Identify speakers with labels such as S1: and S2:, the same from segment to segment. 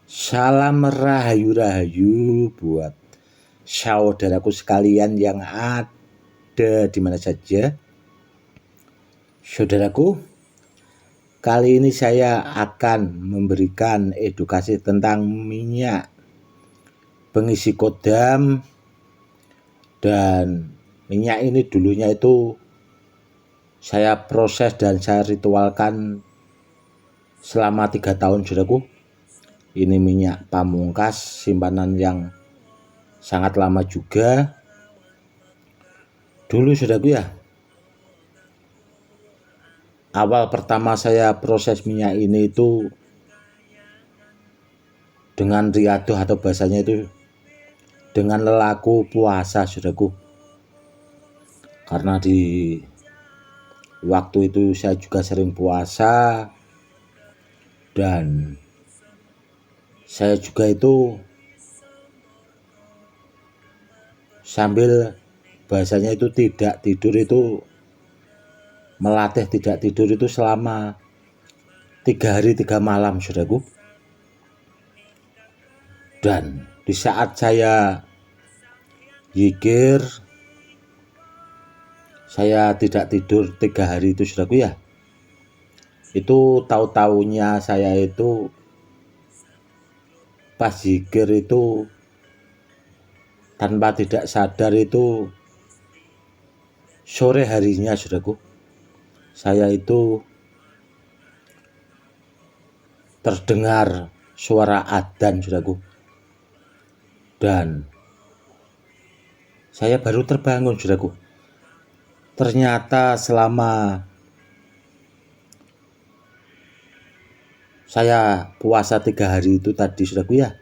S1: Salam rahayu-rahayu buat saudaraku sekalian yang ada di mana saja. Saudaraku, kali ini saya akan memberikan edukasi tentang minyak pengisi kodam, dan minyak ini dulunya itu saya proses dan saya ritualkan selama 3 tahun, saudaraku. Ini minyak pamungkas, simpanan yang sangat lama juga. Dulu, saudaraku, ya, awal pertama saya proses minyak ini itu dengan riadoh atau bahasanya itu dengan lelaku puasa, saudaraku. Karena di waktu itu saya juga sering puasa, dan saya juga itu sambil bahasanya itu tidak tidur, itu melatih tidak tidur itu selama 3 hari 3 malam, saudaraku. Dan di saat saya zikir, saya tidak tidur 3 hari itu, saudaraku, ya, itu tahu-taunya saya itu pas zikir itu tanpa tidak sadar itu sore harinya, saudaraku, saya itu terdengar suara adzan, saudaraku, dan saya baru terbangun, saudaraku. Ternyata selama saya puasa 3 hari itu tadi, saudaraku, ya,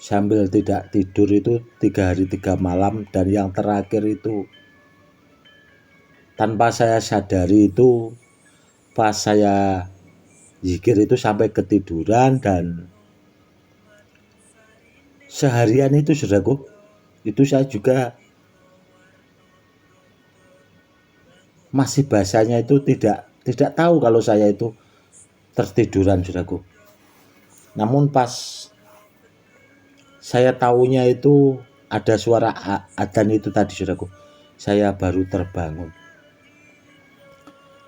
S1: sambil tidak tidur itu 3 hari 3 malam, dan yang terakhir itu tanpa saya sadari itu pas saya zikir itu sampai ketiduran, dan seharian itu, saudaraku, itu saya juga masih bahasanya itu tidak tahu kalau saya itu tertiduran, saudaraku. Namun pas saya tahunya itu ada suara adzan itu tadi, saudaraku, saya baru terbangun.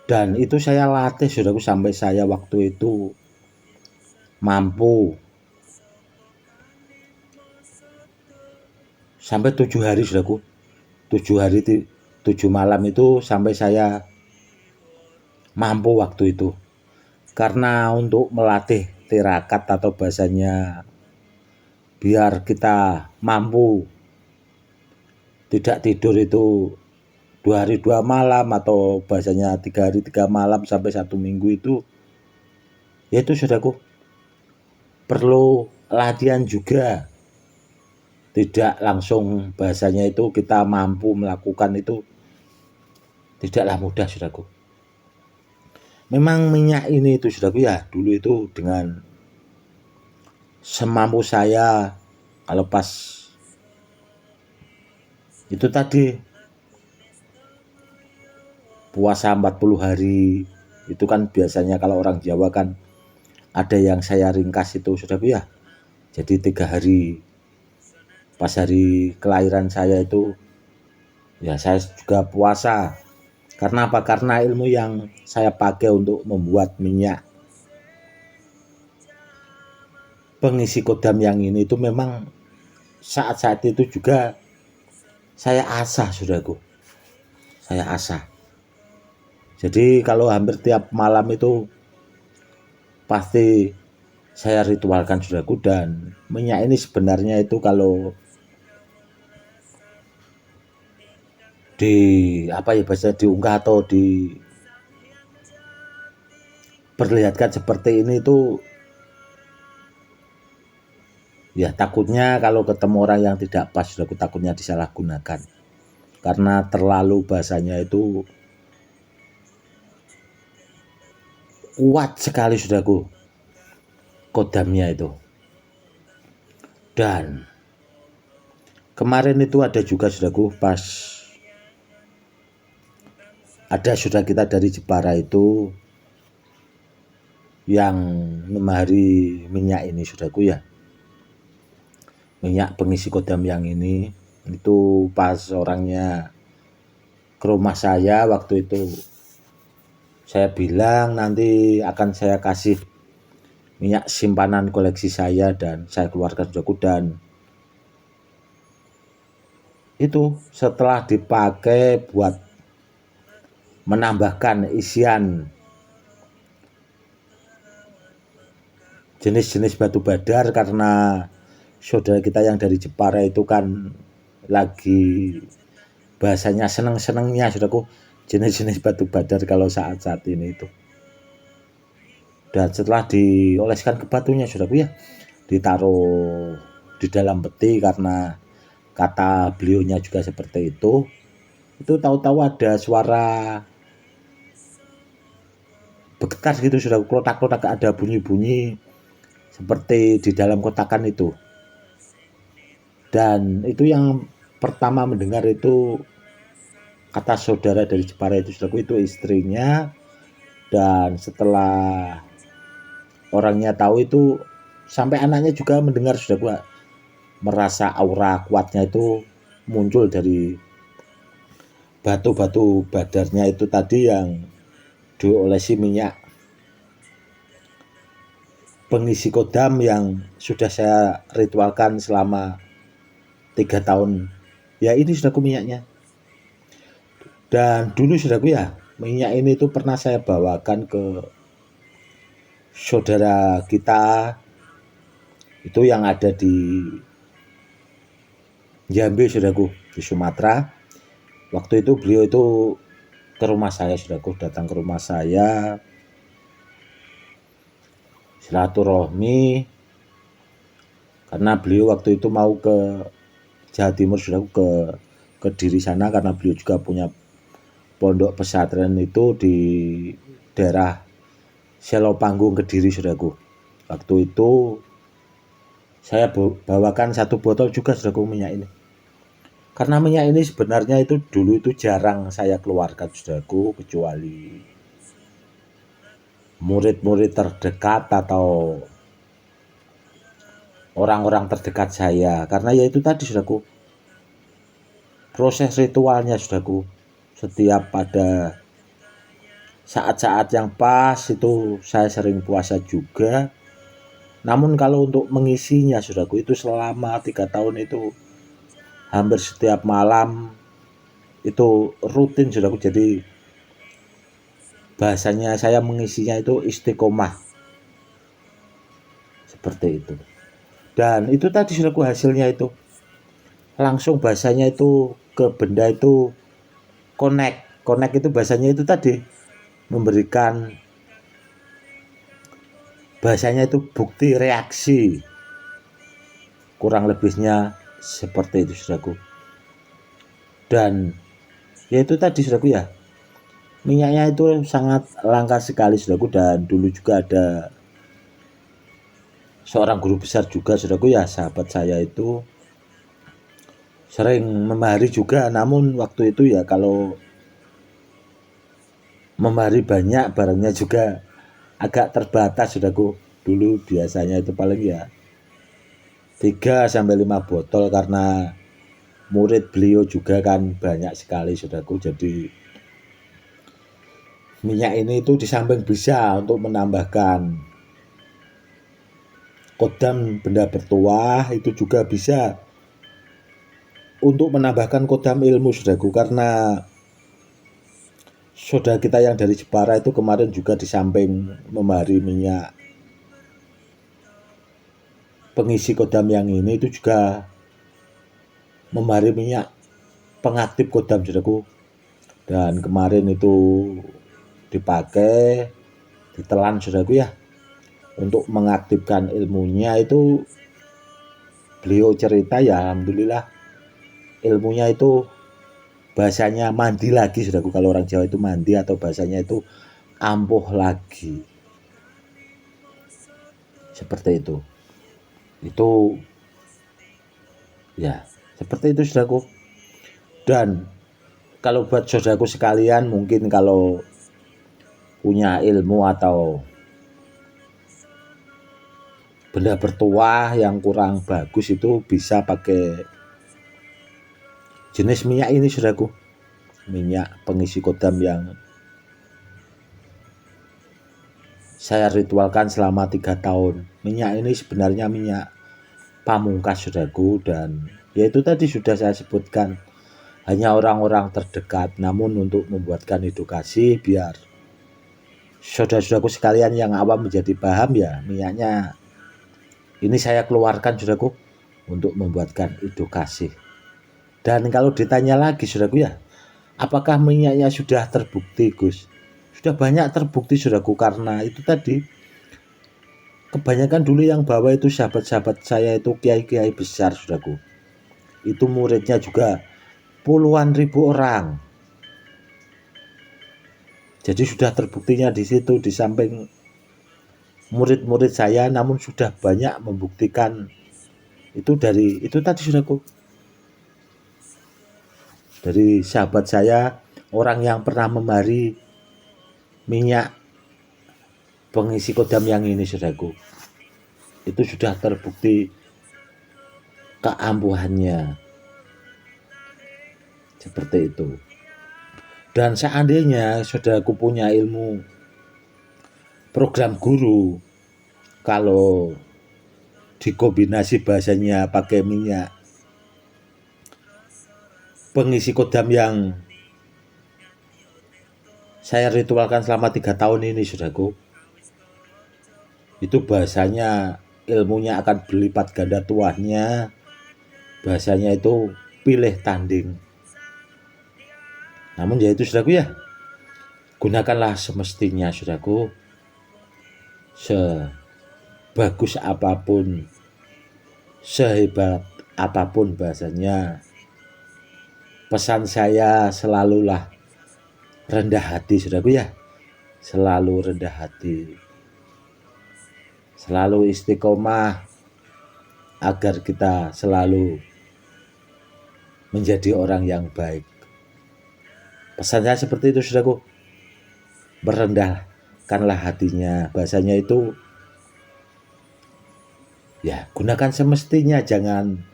S1: Dan itu saya latih, saudaraku, sampai saya waktu itu mampu sampai 7 hari, saudaraku. 7 hari 7 malam itu sampai saya mampu waktu itu. Karena untuk melatih tirakat atau bahasanya biar kita mampu tidak tidur itu 2 hari 2 malam atau bahasanya 3 hari 3 malam sampai 1 minggu itu, yaitu, saudaraku, perlu latihan juga. Tidak langsung bahasanya itu kita mampu melakukan itu tidaklah mudah, saudaraku. Memang minyak ini itu, saudaraku, ya, dulu itu dengan semampu saya, kalau pas itu tadi puasa 40 hari itu kan biasanya kalau orang Jawa kan ada yang saya ringkas itu, saudaraku, ya. Jadi 3 hari pas hari kelahiran saya itu ya saya juga puasa. Karena apa? Karena ilmu yang saya pakai untuk membuat minyak pengisi kodam yang ini itu memang saat-saat itu juga saya asah, saudaraku. Saya asah. Jadi kalau hampir tiap malam itu pasti saya ritualkan, saudaraku. Dan minyak ini sebenarnya itu kalau di bahasa diunggah atau diperlihatkan seperti ini itu ya takutnya kalau ketemu orang yang tidak pas, saudaraku, takutnya disalahgunakan karena terlalu bahasanya itu kuat sekali, saudaraku, kodamnya itu. Dan kemarin itu ada juga, saudaraku, pas ada saudara kita dari Jepara itu yang memahari minyak ini saudaraku ya, minyak pengisi kodam yang ini, itu pas orangnya ke rumah saya waktu itu saya bilang nanti akan saya kasih minyak simpanan koleksi saya dan saya keluarkan saudaraku, dan itu setelah dipakai buat menambahkan isian jenis-jenis batu badar, karena saudara kita yang dari Jepara itu kan lagi bahasanya seneng-senengnya saudaraku jenis-jenis batu badar kalau saat-saat ini itu. Dan setelah dioleskan ke batunya saudaraku ya, ditaruh di dalam peti karena kata beliaunya juga seperti itu tahu-tahu ada suara bergetar gitu saudaraku, klotak-klotak, ada bunyi-bunyi seperti di dalam kotakan itu. Dan itu yang pertama mendengar itu kata saudara dari Jepara itu saudaraku, itu istrinya. Dan setelah orangnya tahu itu sampai anaknya juga mendengar saudaraku, merasa aura kuatnya itu muncul dari batu-batu badarnya itu tadi yang diolesi minyak pengisi kodam yang sudah saya ritualkan selama 3 tahun ya ini saudaraku minyaknya. Dan dulu saudaraku ya, minyak ini tuh pernah saya bawakan ke saudara kita itu yang ada di Jambi saudaraku, di Sumatera. Waktu itu beliau itu ke rumah saya saudaraku, datang ke rumah saya silaturahmi karena beliau waktu itu mau ke Jawa Timur saudaraku, ke Kediri sana, karena beliau juga punya pondok pesantren itu di daerah Selopanggung Kediri saudaraku. Waktu itu saya bawakan 1 botol juga saudaraku minyak ini, karena minyak ini sebenarnya itu dulu itu jarang saya keluarkan saudaraku, kecuali murid-murid terdekat atau orang-orang terdekat saya, karena ya itu tadi saudaraku, proses ritualnya saudaraku, setiap pada saat-saat yang pas itu saya sering puasa juga. Namun kalau untuk mengisinya saudaraku itu selama 3 tahun itu hampir setiap malam itu rutin saudaraku. Jadi bahasanya saya mengisinya itu istiqomah seperti itu. Dan itu tadi saudaraku hasilnya itu langsung bahasanya itu ke benda itu connect itu bahasanya itu tadi memberikan bahasanya itu bukti reaksi, kurang lebihnya seperti itu saudaraku. Dan ya itu tadi saudaraku ya, minyaknya itu sangat langka sekali saudaraku. Dan dulu juga ada seorang guru besar juga saudaraku ya, sahabat saya itu sering memahari juga, namun waktu itu ya kalau memahari banyak barangnya juga agak terbatas saudaraku. Dulu biasanya itu paling ya 3-5 botol, karena murid beliau juga kan banyak sekali saudaraku. Jadi minyak ini itu di samping bisa untuk menambahkan kodam benda bertuah, itu juga bisa untuk menambahkan kodam ilmu saudaraku. Karena saudara kita yang dari Jepara itu kemarin juga di samping memahari minyak pengisi kodam yang ini itu juga memahari minyak pengaktif kodam saudaraku. Dan kemarin itu dipakai, ditelan saudaraku ya, untuk mengaktifkan ilmunya. Itu beliau cerita ya alhamdulillah ilmunya itu bahasanya mandi lagi saudaraku. Kalau orang Jawa itu mandi, atau bahasanya itu ampuh lagi, seperti itu ya, seperti itu saudaraku. Dan kalau buat saudaraku sekalian, mungkin kalau punya ilmu atau benda bertuah yang kurang bagus itu bisa pakai jenis minyak ini saudaraku, minyak pengisi kodam yang saya ritualkan selama 3 tahun. Minyak ini sebenarnya minyak pamungkas saudaraku, dan yaitu tadi sudah saya sebutkan, hanya orang-orang terdekat. Namun untuk membuatkan edukasi biar saudara-saudaraku sekalian yang awam menjadi paham, ya minyaknya ini saya keluarkan saudaraku untuk membuatkan edukasi. Dan kalau ditanya lagi saudaraku, ya apakah minyaknya sudah terbukti Gus? Sudah banyak terbukti saudaraku, karena itu tadi kebanyakan dulu yang bawa itu sahabat-sahabat saya itu kiai-kiai besar saudaraku. Itu muridnya juga puluhan ribu orang. Jadi sudah terbuktinya di situ, di samping murid-murid saya, namun sudah banyak membuktikan itu dari itu tadi saudaraku. Dari sahabat saya, orang yang pernah memari minyak pengisi kodam yang ini saudaraku, itu sudah terbukti keampuhannya. Seperti itu. Dan seandainya saudaraku punya ilmu program guru, kalau dikombinasi bahasanya pakai minyak pengisi kodam yang saya ritualkan selama 3 tahun ini saudaraku, itu bahasanya ilmunya akan berlipat ganda tuahnya. Bahasanya itu pilih tanding. Namun ya itu saudaraku, ya gunakanlah semestinya saudaraku. Sebagus apapun, sehebat apapun bahasanya, pesan saya selalulah rendah hati saudaraku, ya selalu rendah hati, selalu istiqomah, agar kita selalu menjadi orang yang baik. Pesan saya seperti itu saudaraku. Merendahkanlah hatinya, bahasanya itu ya gunakan semestinya. Jangan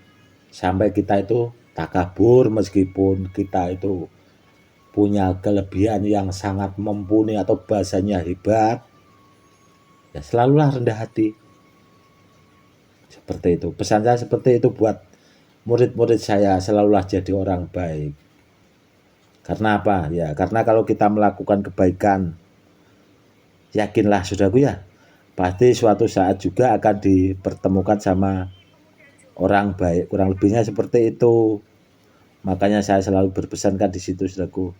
S1: sampai kita itu takabur, meskipun kita itu punya kelebihan yang sangat mumpuni atau bahasanya hebat, ya selalulah rendah hati. Seperti itu. Pesan saya seperti itu buat murid-murid saya, selalulah jadi orang baik. Karena apa? Ya karena kalau kita melakukan kebaikan, yakinlah saudaraku, ya pasti suatu saat juga akan dipertemukan sama orang baik. Kurang lebihnya seperti itu. Makanya saya selalu berpesankan di situ saudaraku,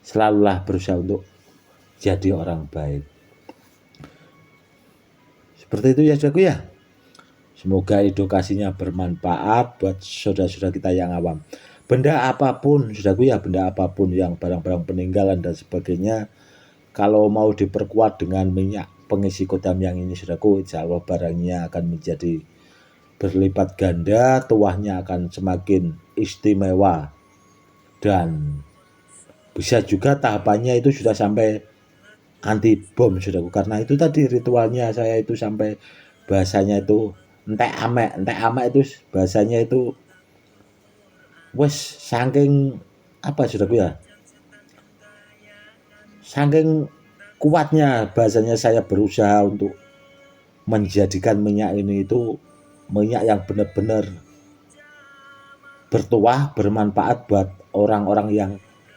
S1: selalulah berusaha untuk jadi orang baik. Seperti itu ya saudaraku, ya. Semoga edukasinya bermanfaat buat saudara-saudara kita yang awam. Benda apapun saudaraku, ya benda apapun yang barang-barang peninggalan dan sebagainya, kalau mau diperkuat dengan minyak pengisi kodam yang ini saudaraku, insya Allah barangnya akan menjadi berlipat ganda, tuahnya akan semakin istimewa, dan bisa juga tahapannya itu sudah sampai anti bom saudaraku. Karena itu tadi ritualnya saya itu sampai bahasanya itu entek amek itu bahasanya itu wes saking apa saudaraku, ya saking kuatnya bahasanya saya berusaha untuk menjadikan minyak ini itu minyak yang benar-benar bertuah, bermanfaat buat orang-orang yang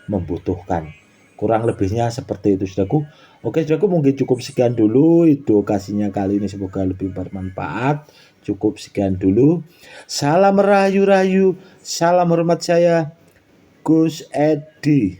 S1: membutuhkan. Kurang lebihnya seperti itu saudaraku. Oke saudaraku, mungkin cukup sekian dulu edukasinya kali ini, semoga lebih bermanfaat. Cukup sekian dulu. Salam rahayu-rahayu, salam hormat saya Gus Edi.